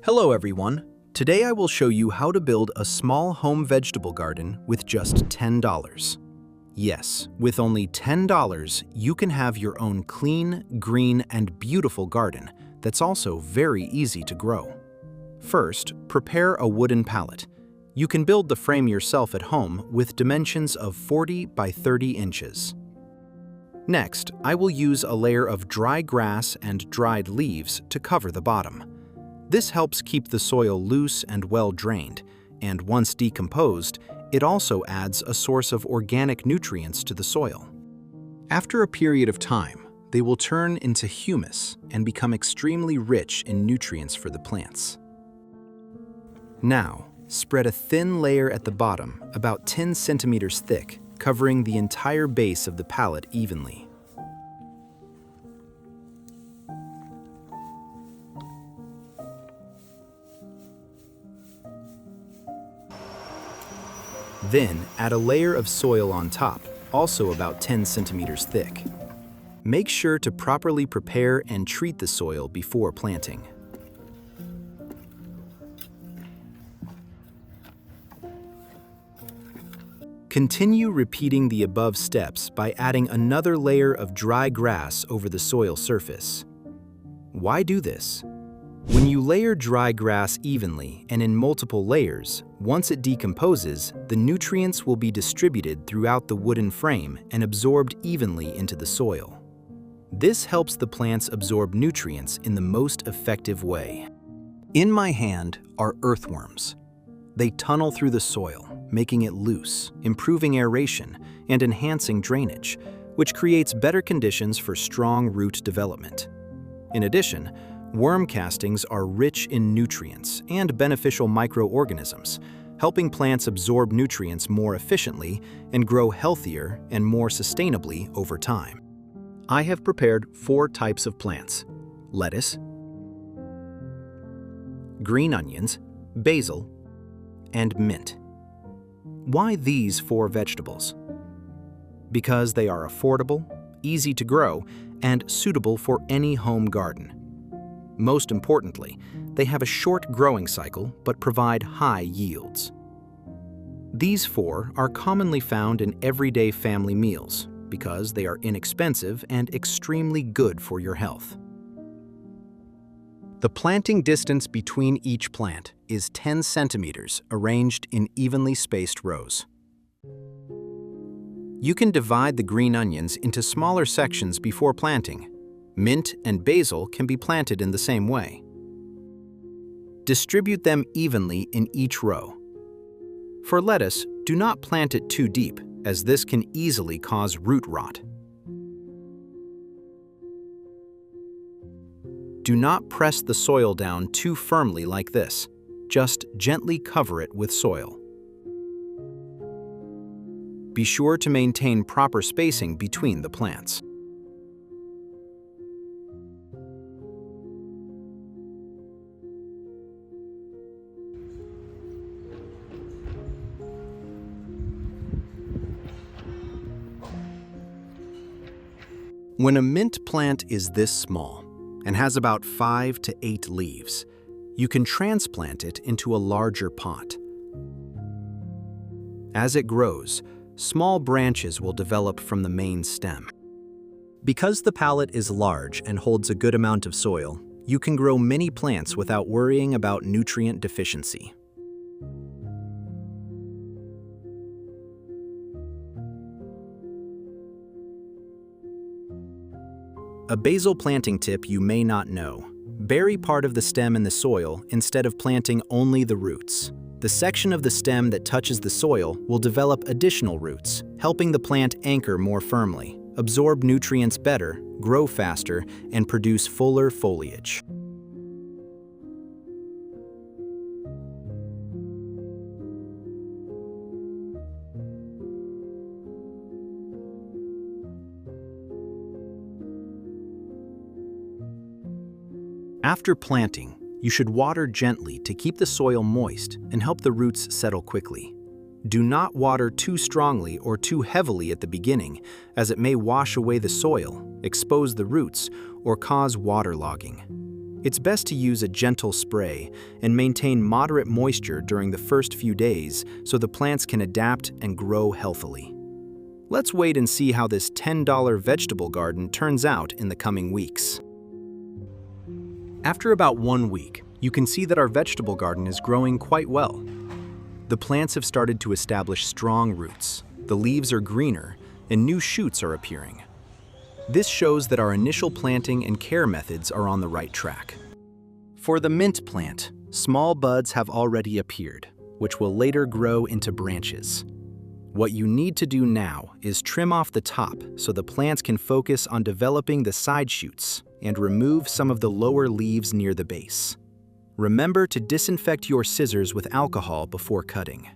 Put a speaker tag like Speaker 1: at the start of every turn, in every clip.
Speaker 1: Hello everyone. Today I will show you how to build a small home vegetable garden with just $10. Yes, with only $10, you can have your own clean, green, and beautiful garden that's also very easy to grow. First, prepare a wooden pallet. You can build the frame yourself at home with dimensions of 40 by 30 inches. Next, I will use a layer of dry grass and dried leaves to cover the bottom. This helps keep the soil loose and well drained, and once decomposed, it also adds a source of organic nutrients to the soil. After a period of time, they will turn into humus and become extremely rich in nutrients for the plants. Now, spread a thin layer at the bottom, about 10 centimeters thick, covering the entire base of the pallet evenly. Then, add a layer of soil on top, also about 10 centimeters thick. Make sure to properly prepare and treat the soil before planting. Continue repeating the above steps by adding another layer of dry grass over the soil surface. Why do this? When you layer dry grass evenly and in multiple layers, once it decomposes, the nutrients will be distributed throughout the wooden frame and absorbed evenly into the soil. This helps the plants absorb nutrients in the most effective way. In my hand are earthworms. They tunnel through the soil, making it loose, improving aeration, and enhancing drainage, which creates better conditions for strong root development. In addition, worm castings are rich in nutrients and beneficial microorganisms, helping plants absorb nutrients more efficiently and grow healthier and more sustainably over time. I have prepared 4 types of plants: lettuce, green onions, basil, and mint. Why these 4 vegetables? Because they are affordable, easy to grow, and suitable for any home garden. Most importantly, they have a short growing cycle but provide high yields. These 4 are commonly found in everyday family meals because they are inexpensive and extremely good for your health. The planting distance between each plant is 10 centimeters arranged in evenly spaced rows. You can divide the green onions into smaller sections before planting. Mint and basil can be planted in the same way. Distribute them evenly in each row. For lettuce, do not plant it too deep, as this can easily cause root rot. Do not press the soil down too firmly like this. Just gently cover it with soil. Be sure to maintain proper spacing between the plants. When a mint plant is this small and has about 5 to 8 leaves, you can transplant it into a larger pot. As it grows, small branches will develop from the main stem. Because the pallet is large and holds a good amount of soil, you can grow many plants without worrying about nutrient deficiency. A basil planting tip you may not know: bury part of the stem in the soil instead of planting only the roots. The section of the stem that touches the soil will develop additional roots, helping the plant anchor more firmly, absorb nutrients better, grow faster, and produce fuller foliage. After planting, you should water gently to keep the soil moist and help the roots settle quickly. Do not water too strongly or too heavily at the beginning, as it may wash away the soil, expose the roots, or cause waterlogging. It's best to use a gentle spray and maintain moderate moisture during the first few days so the plants can adapt and grow healthily. Let's wait and see how this $10 vegetable garden turns out in the coming weeks. After about 1 week, you can see that our vegetable garden is growing quite well. The plants have started to establish strong roots, the leaves are greener, and new shoots are appearing. This shows that our initial planting and care methods are on the right track. For the mint plant, small buds have already appeared, which will later grow into branches. What you need to do now is trim off the top so the plants can focus on developing the side shoots and remove some of the lower leaves near the base. Remember to disinfect your scissors with alcohol before cutting.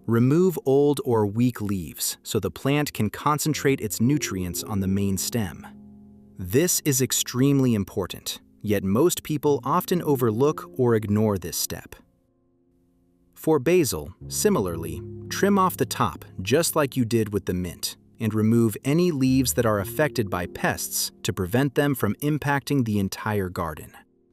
Speaker 1: Remove old or weak leaves so the plant can concentrate its nutrients on the main stem. This is extremely important, yet most people often overlook or ignore this step. For basil, similarly, trim off the top just like you did with the mint, and remove any leaves that are affected by pests to prevent them from impacting the entire garden.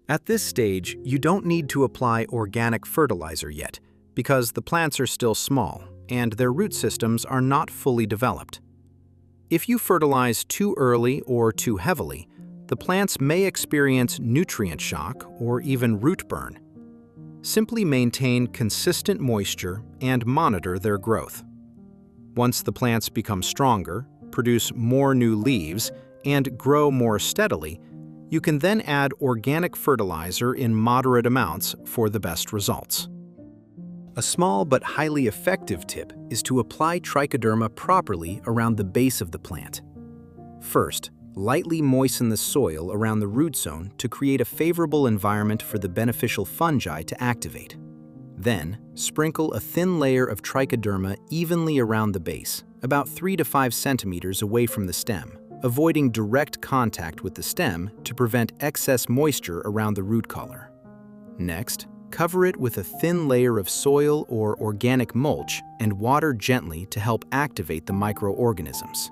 Speaker 1: At this stage, you don't need to apply organic fertilizer yet, because the plants are still small and their root systems are not fully developed. If you fertilize too early or too heavily, the plants may experience nutrient shock or even root burn. Simply maintain consistent moisture and monitor their growth. Once the plants become stronger, produce more new leaves, and grow more steadily, you can then add organic fertilizer in moderate amounts for the best results. A small but highly effective tip is to apply Trichoderma properly around the base of the plant. First, lightly moisten the soil around the root zone to create a favorable environment for the beneficial fungi to activate. Then, sprinkle a thin layer of Trichoderma evenly around the base, about 3 to 5 centimeters away from the stem, avoiding direct contact with the stem to prevent excess moisture around the root collar. Next, cover it with a thin layer of soil or organic mulch and water gently to help activate the microorganisms.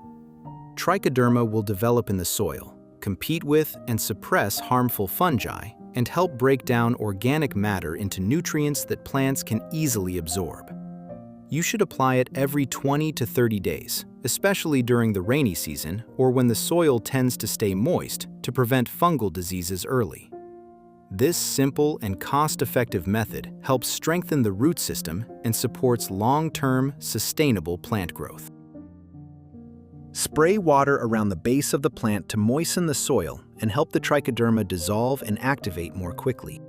Speaker 1: Trichoderma will develop in the soil, compete with and suppress harmful fungi, and help break down organic matter into nutrients that plants can easily absorb. You should apply it every 20 to 30 days, especially during the rainy season or when the soil tends to stay moist to prevent fungal diseases early. This simple and cost-effective method helps strengthen the root system and supports long-term, sustainable plant growth. Spray water around the base of the plant to moisten the soil and help the Trichoderma dissolve and activate more quickly.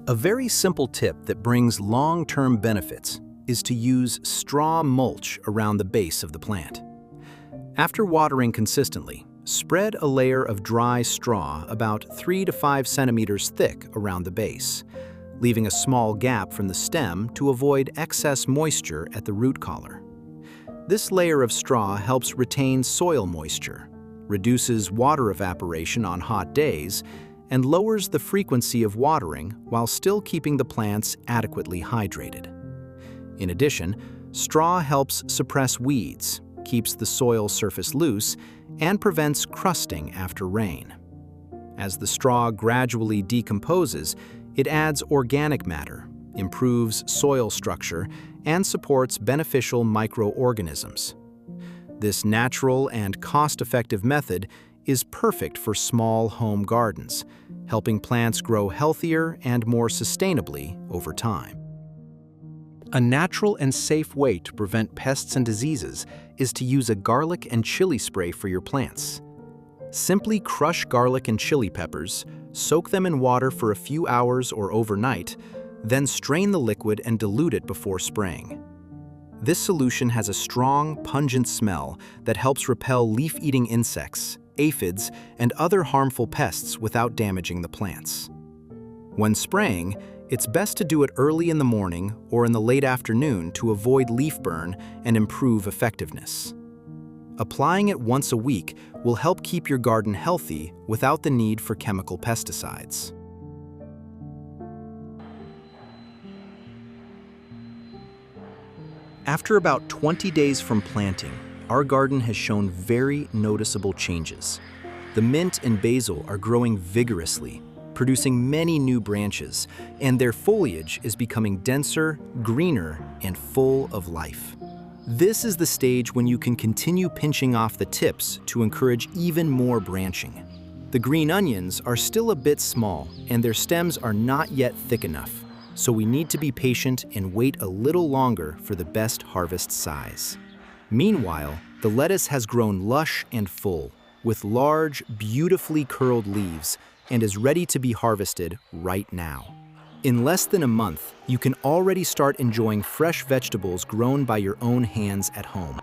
Speaker 1: A very simple tip that brings long-term benefits is to use straw mulch around the base of the plant. After watering consistently, spread a layer of dry straw about 3 to 5 centimeters thick around the base, leaving a small gap from the stem to avoid excess moisture at the root collar. This layer of straw helps retain soil moisture, reduces water evaporation on hot days, and lowers the frequency of watering while still keeping the plants adequately hydrated. In addition, straw helps suppress weeds, keeps the soil surface loose, and prevents crusting after rain. As the straw gradually decomposes, it adds organic matter, improves soil structure, and supports beneficial microorganisms. This natural and cost-effective method is perfect for small home gardens, helping plants grow healthier and more sustainably over time. A natural and safe way to prevent pests and diseases is to use a garlic and chili spray for your plants. Simply crush garlic and chili peppers, soak them in water for a few hours or overnight, then strain the liquid and dilute it before spraying. This solution has a strong, pungent smell that helps repel leaf-eating insects, aphids, and other harmful pests without damaging the plants. When spraying, it's best to do it early in the morning or in the late afternoon to avoid leaf burn and improve effectiveness. Applying it once a week will help keep your garden healthy without the need for chemical pesticides. After about 20 days from planting, our garden has shown very noticeable changes. The mint and basil are growing vigorously, producing many new branches, and their foliage is becoming denser, greener, and full of life. This is the stage when you can continue pinching off the tips to encourage even more branching. The green onions are still a bit small, and their stems are not yet thick enough, so we need to be patient and wait a little longer for the best harvest size. Meanwhile, the lettuce has grown lush and full, with large, beautifully curled leaves, and is ready to be harvested right now. In less than a month, you can already start enjoying fresh vegetables grown by your own hands at home.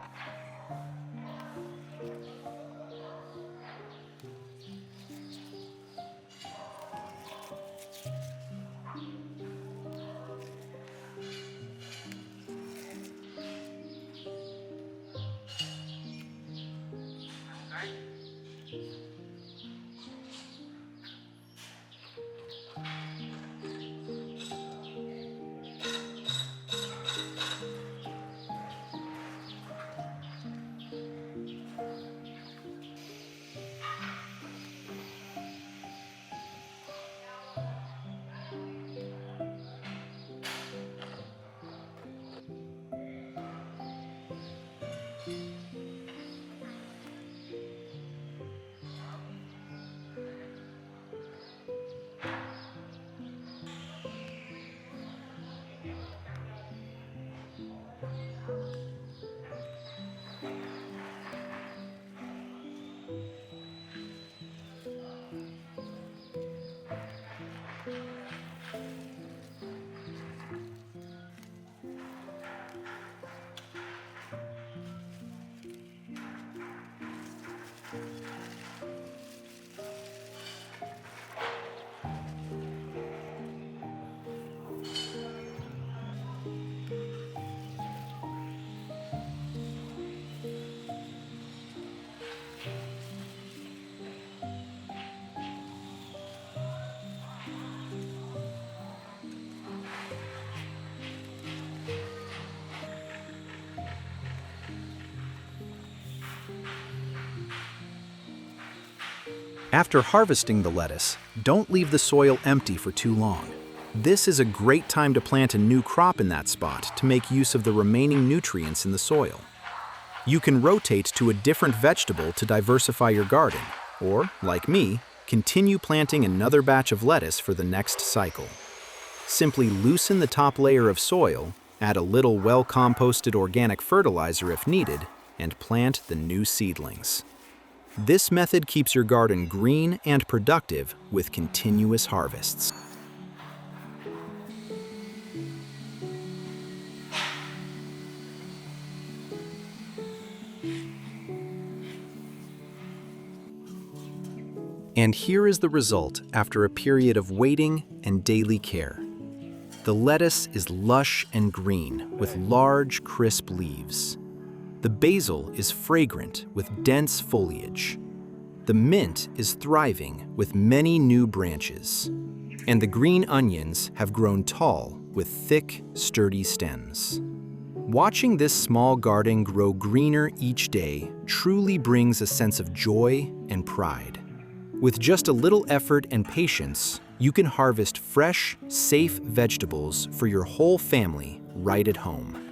Speaker 1: After harvesting the lettuce, don't leave the soil empty for too long. This is a great time to plant a new crop in that spot to make use of the remaining nutrients in the soil. You can rotate to a different vegetable to diversify your garden, or, like me, continue planting another batch of lettuce for the next cycle. Simply loosen the top layer of soil, add a little well-composted organic fertilizer if needed, and plant the new seedlings. This method keeps your garden green and productive with continuous harvests. And here is the result after a period of waiting and daily care. The lettuce is lush and green with large, crisp leaves. The basil is fragrant with dense foliage. The mint is thriving with many new branches. And the green onions have grown tall with thick, sturdy stems. Watching this small garden grow greener each day truly brings a sense of joy and pride. With just a little effort and patience, you can harvest fresh, safe vegetables for your whole family right at home.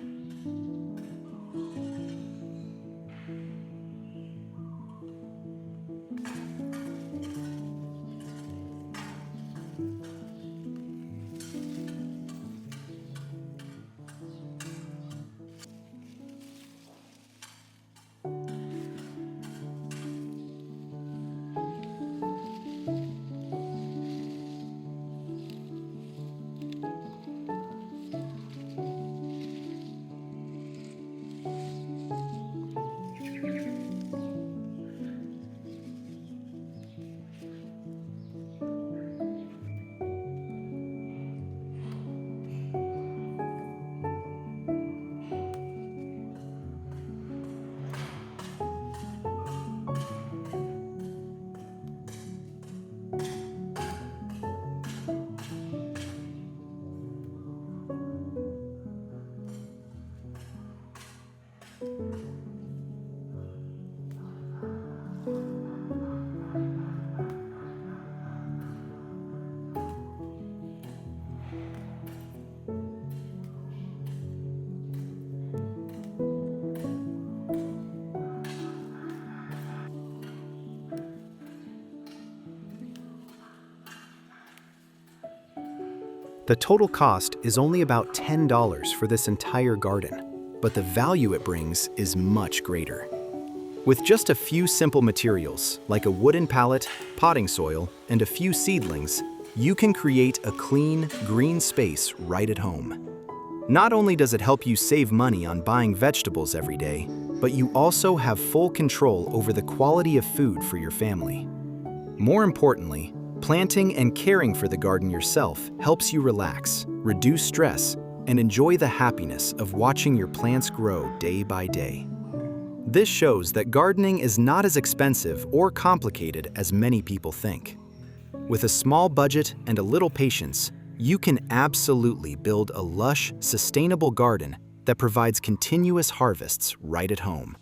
Speaker 1: The total cost is only about $10 for this entire garden, but the value it brings is much greater. With just a few simple materials, like a wooden pallet, potting soil, and a few seedlings, you can create a clean, green space right at home. Not only does it help you save money on buying vegetables every day, but you also have full control over the quality of food for your family. More importantly, planting and caring for the garden yourself helps you relax, reduce stress, and enjoy the happiness of watching your plants grow day by day. This shows that gardening is not as expensive or complicated as many people think. With a small budget and a little patience, you can absolutely build a lush, sustainable garden that provides continuous harvests right at home.